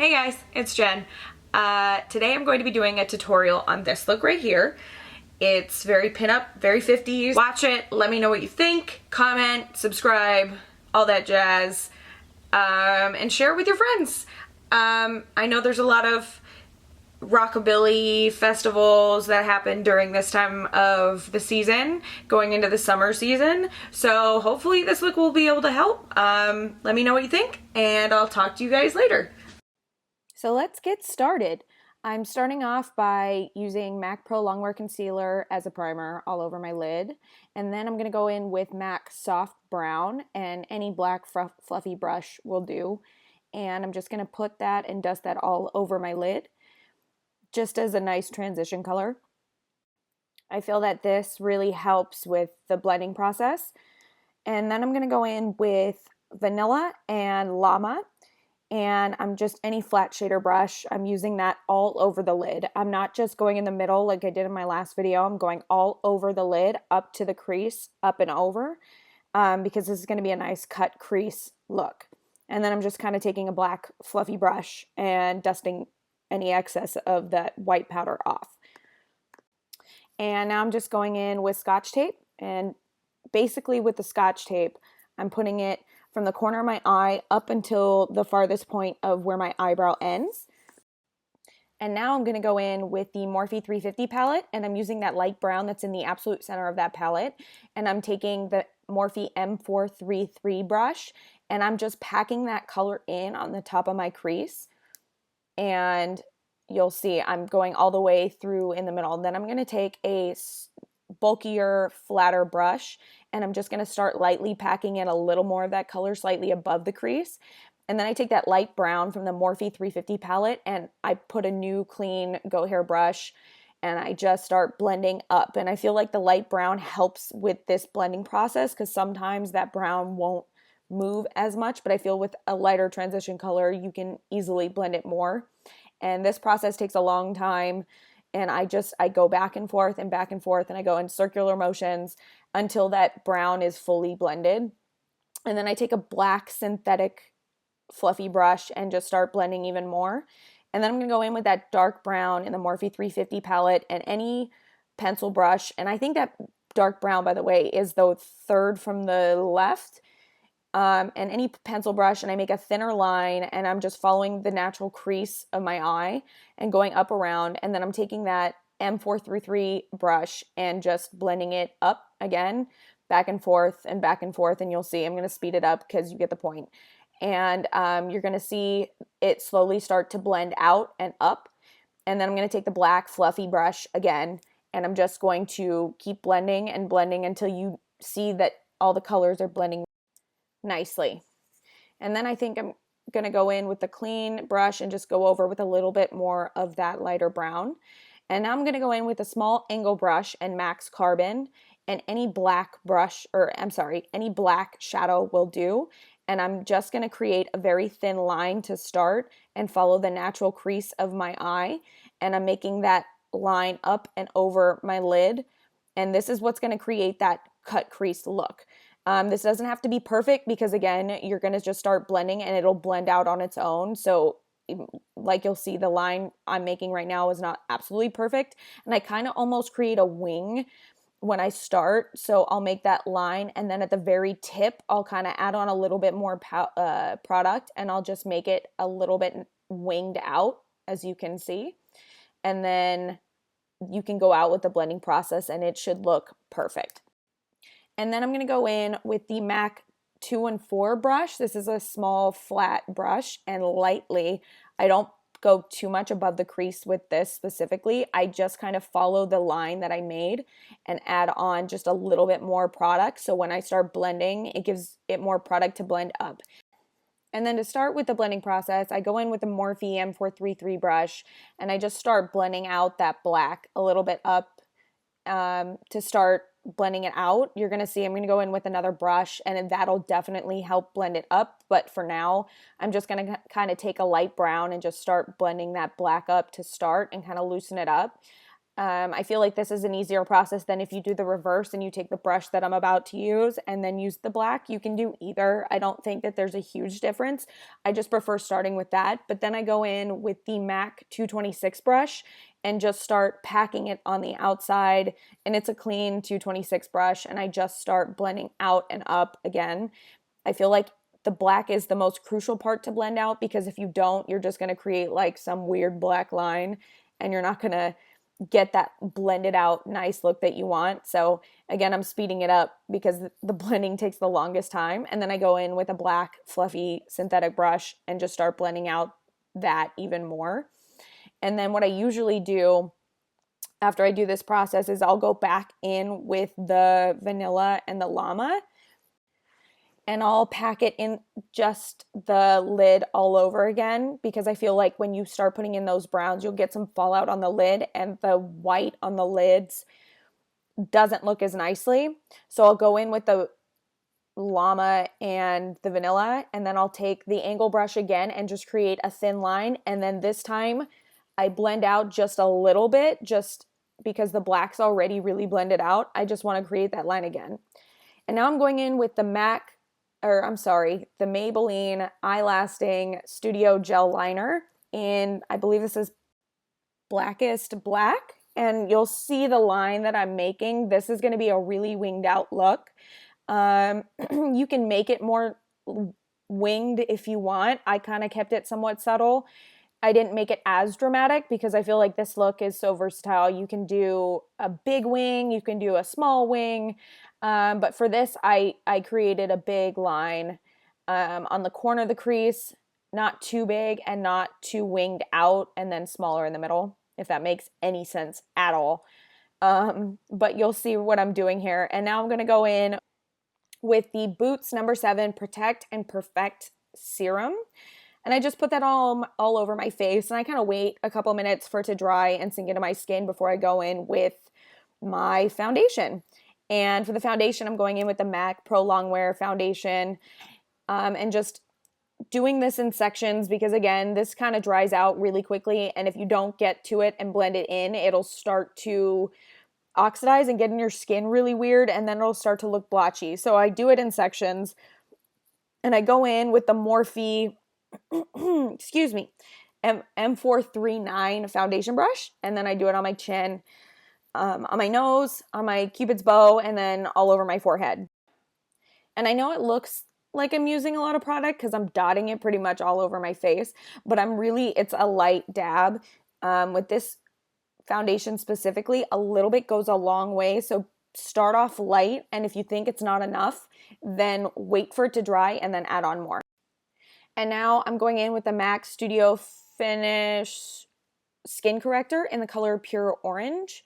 Hey guys, it's Jen. Today I'm going to be doing a tutorial on this look right here. It's very pinup, very 50s. Watch it, let me know what you think, comment, subscribe, all that jazz, and share it with your friends. I know there's a lot of rockabilly festivals that happen during this time of the season, going into the summer season, so hopefully this look will be able to help. Let me know what you think, and I'll talk to you guys later. So let's get started. I'm starting off by using MAC Pro Longwear Concealer as a primer all over my lid. And then I'm going to go in with MAC Soft Brown, and any black fluffy brush will do. And I'm just going to put that and dust that all over my lid, just as a nice transition color. I feel that this really helps with the blending process. And then I'm going to go in with Vanilla and Llama. And I'm just any flat shader brush, I'm using that all over the lid. I'm not just going in the middle like I did in my last video. I'm going all over the lid, up to the crease, up and over, because this is going to be a nice cut crease look. And then I'm just kind of taking a black fluffy brush and dusting any excess of that white powder off. And now I'm just going in with Scotch tape, and basically with the Scotch tape, I'm putting it from the corner of my eye up until the farthest point of where my eyebrow ends. And now I'm going to go in with the Morphe 350 palette, and I'm using that light brown that's in the absolute center of that palette. And I'm taking the Morphe M433 brush, and I'm just packing that color in on the top of my crease. And you'll see I'm going all the way through in the middle. And then I'm going to take a bulkier, flatter brush, and I'm just going to start lightly packing in a little more of that color slightly above the crease. And then I take that light brown from the Morphe 350 palette, and I put a new clean Go Hair brush, and I just start blending up. And I feel like the light brown helps with this blending process, because sometimes that brown won't move as much, but I feel with a lighter transition color you can easily blend it more. And this process takes a long time, and I go back and forth, and I go in circular motions until that brown is fully blended. And then I take a black synthetic fluffy brush and just start blending even more. And then I'm going to go in with that dark brown in the Morphe 350 palette and any pencil brush. And I think that dark brown, by the way, is the third from the left. And any pencil brush, and I make a thinner line, and I'm just following the natural crease of my eye and going up around. And then I'm taking that M433 brush and just blending it up again, back and forth, and you'll see I'm going to speed it up because you get the point. And you're going to see it slowly start to blend out and up. And then I'm going to take the black fluffy brush again, and I'm just going to keep blending and blending until you see that all the colors are blending nicely. And then I think I'm going to go in with the clean brush and just go over with a little bit more of that lighter brown. And now I'm going to go in with a small angle brush and Max Carbon, and any black brush, any black shadow will do. And I'm just going to create a very thin line to start and follow the natural crease of my eye. And I'm making that line up and over my lid. And this is what's going to create that cut crease look. This doesn't have to be perfect, because again, you're going to just start blending and it'll blend out on its own. So like you'll see, the line I'm making right now is not absolutely perfect. And I kind of almost create a wing when I start. So I'll make that line, and then at the very tip, I'll kind of add on a little bit more product, and I'll just make it a little bit winged out, as you can see. And then you can go out with the blending process and it should look perfect. And then I'm going to go in with the MAC 2 and 4 brush. This is a small flat brush, and lightly, I don't go too much above the crease with this specifically. I just kind of follow the line that I made and add on just a little bit more product. So when I start blending, it gives it more product to blend up. And then to start with the blending process, I go in with the Morphe M433 brush, and I just start blending out that black a little bit up to start blending it out. You're going to see I'm going to go in with another brush, and that'll definitely help blend it up. But for now, I'm just going to kind of take a light brown and just start blending that black up to start and kind of loosen it up. I feel like this is an easier process than if you do the reverse and you take the brush that I'm about to use and then use the black. You can do either. I don't think that there's a huge difference. I just prefer starting with that. But then I go in with the MAC 226 brush and just start packing it on the outside. And it's a clean 226 brush, and I just start blending out and up again. I feel like the black is the most crucial part to blend out, because if you don't, you're just going to create like some weird black line and you're not going to get that blended out nice look that you want. So again, I'm speeding it up because the blending takes the longest time. And then I go in with a black fluffy synthetic brush and just start blending out that even more. And then what I usually do after I do this process is I'll go back in with the vanilla and the Llama, and I'll pack it in just the lid all over again, because I feel like when you start putting in those browns, you'll get some fallout on the lid, and the white on the lids doesn't look as nicely. So I'll go in with the Llama and the vanilla, and then I'll take the angle brush again and just create a thin line. And then this time I blend out just a little bit, just because the black's already really blended out. I just want to create that line again. And now I'm going in with the the Maybelline Eye Lasting Studio Gel Liner, and I believe this is Blackest Black, and you'll see the line that I'm making. This is going to be a really winged out look. You can make it more winged if you want. I kind of kept it somewhat subtle. I didn't make it as dramatic because I feel like this look is so versatile. You can do a big wing, you can do a small wing. But for this, I created a big line on the corner of the crease, not too big and not too winged out, and then smaller in the middle, if that makes any sense at all. But you'll see what I'm doing here. And now I'm going to go in with the Boots No. 7 Protect and Perfect Serum. And I just put that all over my face, and I kind of wait a couple minutes for it to dry and sink into my skin before I go in with my foundation. And for the foundation, I'm going in with the MAC Pro Longwear foundation, and just doing this in sections because, again, this kind of dries out really quickly, and if you don't get to it and blend it in, it'll start to oxidize and get in your skin really weird, and then it'll start to look blotchy. So I do it in sections, and I go in with the Morphe excuse me, M439 foundation brush, and then I do it on my chin, on my nose, on my cupid's bow, and then all over my forehead. And I know it looks like I'm using a lot of product because I'm dotting it pretty much all over my face, but it's a light dab. With this foundation specifically, a little bit goes a long way, so start off light, and if you think it's not enough, then wait for it to dry and then add on more. And now I'm going in with the Mac Studio Finish Skin Corrector in the color Pure Orange.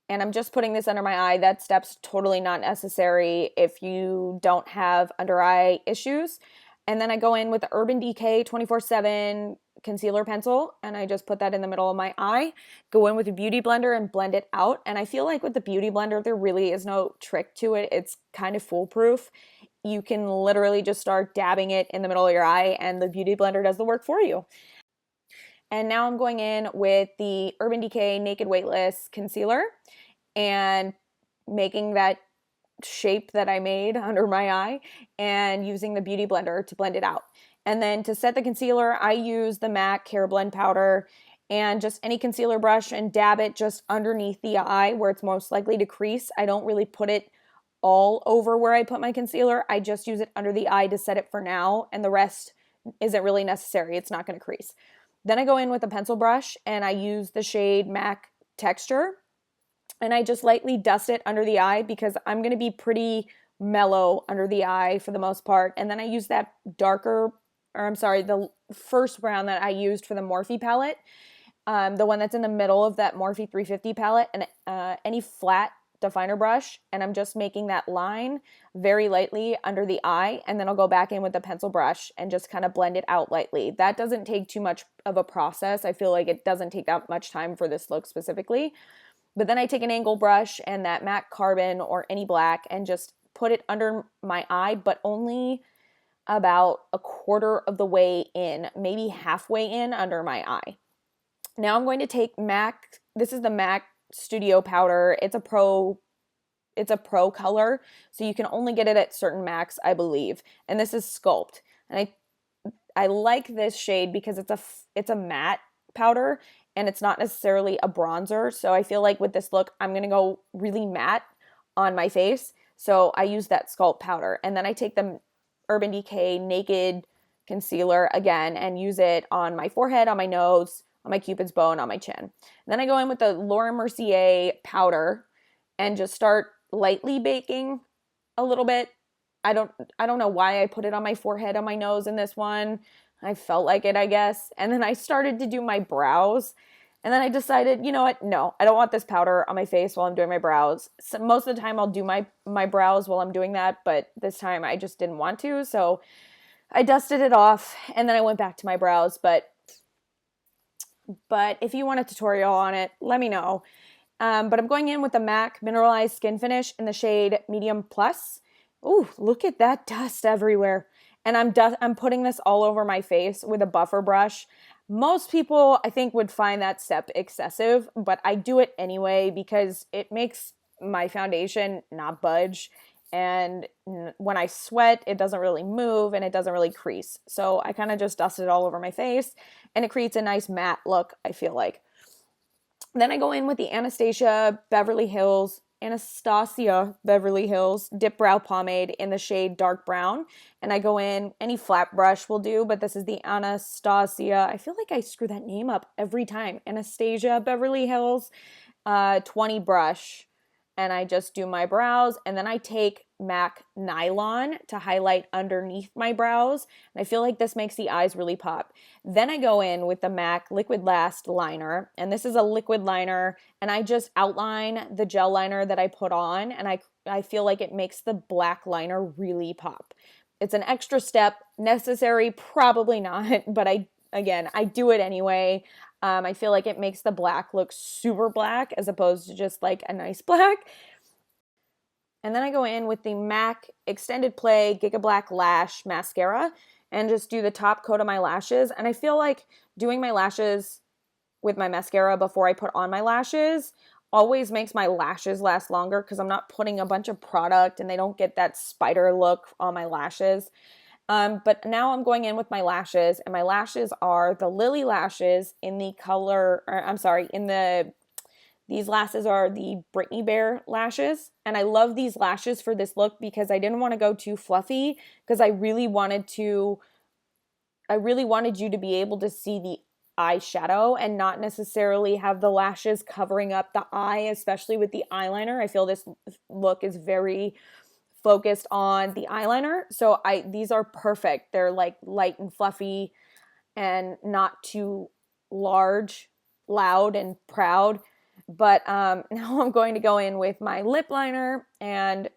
And I'm just putting this under my eye. That step's totally not necessary if you don't have under eye issues. And then I go in with the Urban Decay 24/7 concealer pencil, and I just put that in the middle of my eye. Go in with a beauty blender and blend it out. And I feel like with the beauty blender, there really is no trick to it. It's kind of foolproof. You can literally just start dabbing it in the middle of your eye, and the beauty blender does the work for you. And now I'm going in with the Urban Decay Naked Weightless Concealer and making that shape that I made under my eye and using the beauty blender to blend it out. And then to set the concealer, I use the MAC Hair Blend Powder and just any concealer brush and dab it just underneath the eye where it's most likely to crease. I don't really put it all over where I put my concealer. I just use it under the eye to set it for now, and the rest isn't really necessary. It's not going to crease. Then I go in with a pencil brush, and I use the shade MAC Texture, and I just lightly dust it under the eye because I'm going to be pretty mellow under the eye for the most part. And then I use that the first brown that I used for the Morphe palette, the one that's in the middle of that Morphe 350 palette, and any flat definer brush, and I'm just making that line very lightly under the eye, and then I'll go back in with the pencil brush and just kind of blend it out lightly. That doesn't take too much of a process. I feel like it doesn't take that much time for this look specifically. But then I take an angle brush and that MAC Carbon or any black and just put it under my eye, but only about a quarter of the way in, maybe halfway in under my eye. Now I'm going to take MAC this is the Mac Studio powder. It's a pro color, so you can only get it at certain Macs, I believe. And this is Sculpt. And I like this shade because it's a matte powder and it's not necessarily a bronzer. So I feel like with this look, I'm going to go really matte on my face. So I use that Sculpt powder. And then I take the Urban Decay Naked Concealer again and use it on my forehead, on my nose, on my cupid's bow, and on my chin. And then I go in with the Laura Mercier powder and just start lightly baking a little bit. I don't know why I put it on my forehead, on my nose in this one. I felt like it, I guess. And then I started to do my brows. And then I decided, you know what? No, I don't want this powder on my face while I'm doing my brows. So most of the time I'll do my brows while I'm doing that, but this time I just didn't want to. So I dusted it off and then I went back to my brows. But if you want a tutorial on it, let me know. But I'm going in with the MAC Mineralize Skinfinish in the shade Medium Plus. Ooh, look at that dust everywhere. And I'm putting this all over my face with a buffer brush. Most people, I think, would find that step excessive, but I do it anyway because it makes my foundation not budge. And when I sweat, it doesn't really move and it doesn't really crease. So I kind of just dust it all over my face and it creates a nice matte look, I feel like. Then I go in with the Anastasia Beverly Hills Dipbrow Pomade in the shade Dark Brown. And I go in, any flat brush will do, but this is the Anastasia. I feel like I screw that name up every time. Anastasia Beverly Hills 20 brush. And I just do my brows. And then I take MAC Nylon to highlight underneath my brows. And I feel like this makes the eyes really pop. Then I go in with the MAC Liquidlast liner. And this is a liquid liner. And I just outline the gel liner that I put on. And I feel like it makes the black liner really pop. It's an extra step. Necessary? Probably not. But I do it anyway. I feel like it makes the black look super black as opposed to just like a nice black. And then I go in with the MAC Extended Play Giga Black Lash Mascara and just do the top coat of my lashes. And I feel like doing my lashes with my mascara before I put on my lashes always makes my lashes last longer because I'm not putting a bunch of product and they don't get that spider look on my lashes. But now I'm going in with my lashes, and my lashes are the Lily lashes in the color, these lashes are the Brittany Bear lashes. And I love these lashes for this look because I didn't want to go too fluffy because I really wanted you to be able to see the eyeshadow and not necessarily have the lashes covering up the eye, especially with the eyeliner. I feel this look is very focused on the eyeliner. So these are perfect. They're like light and fluffy and not too large, loud, and proud. But now I'm going to go in with my lip liner, and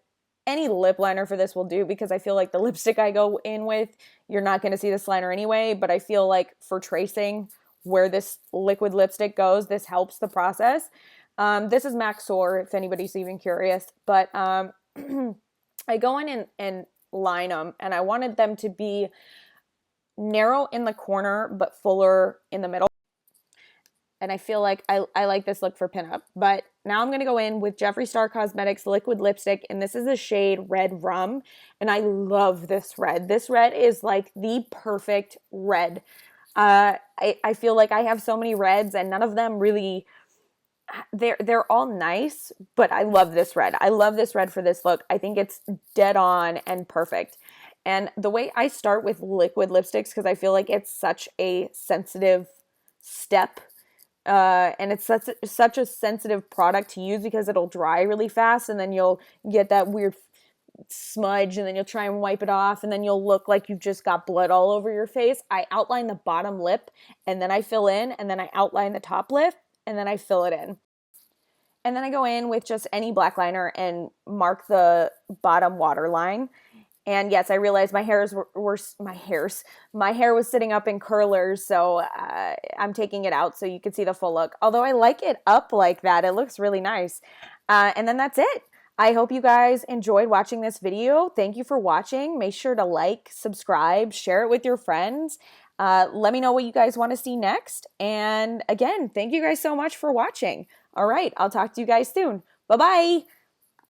any lip liner for this will do because I feel like the lipstick I go in with, you're not going to see this liner anyway, but I feel like for tracing where this liquid lipstick goes, this helps the process. This is MAC Soar, if anybody's even curious, but I go in and line them, and I wanted them to be narrow in the corner, but fuller in the middle. And I feel like I like this look for pinup. But now I'm going to go in with Jeffree Star Cosmetics Liquid Lipstick, and this is the shade Red Rum. And I love this red. This red is like the perfect red. I feel like I have so many reds, and none of them really... They're all nice, but I love this red. I love this red for this look. I think it's dead on and perfect. And the way I start with liquid lipsticks, because I feel like it's such a sensitive step, and it's such a sensitive product to use because it'll dry really fast, and then you'll get that weird smudge, and then you'll try and wipe it off, and then you'll look like you've just got blood all over your face. I outline the bottom lip, and then I fill in, and then I outline the top lip, and then I fill it in. And then I go in with just any black liner and mark the bottom waterline. And yes, I realized my hair was sitting up in curlers, so I'm taking it out so you can see the full look. Although I like it up like that. It looks really nice. And then that's it. I hope you guys enjoyed watching this video. Thank you for watching. Make sure to like, subscribe, share it with your friends. Let me know what you guys want to see next. And again, thank you guys so much for watching. All right, I'll talk to you guys soon. Bye-bye.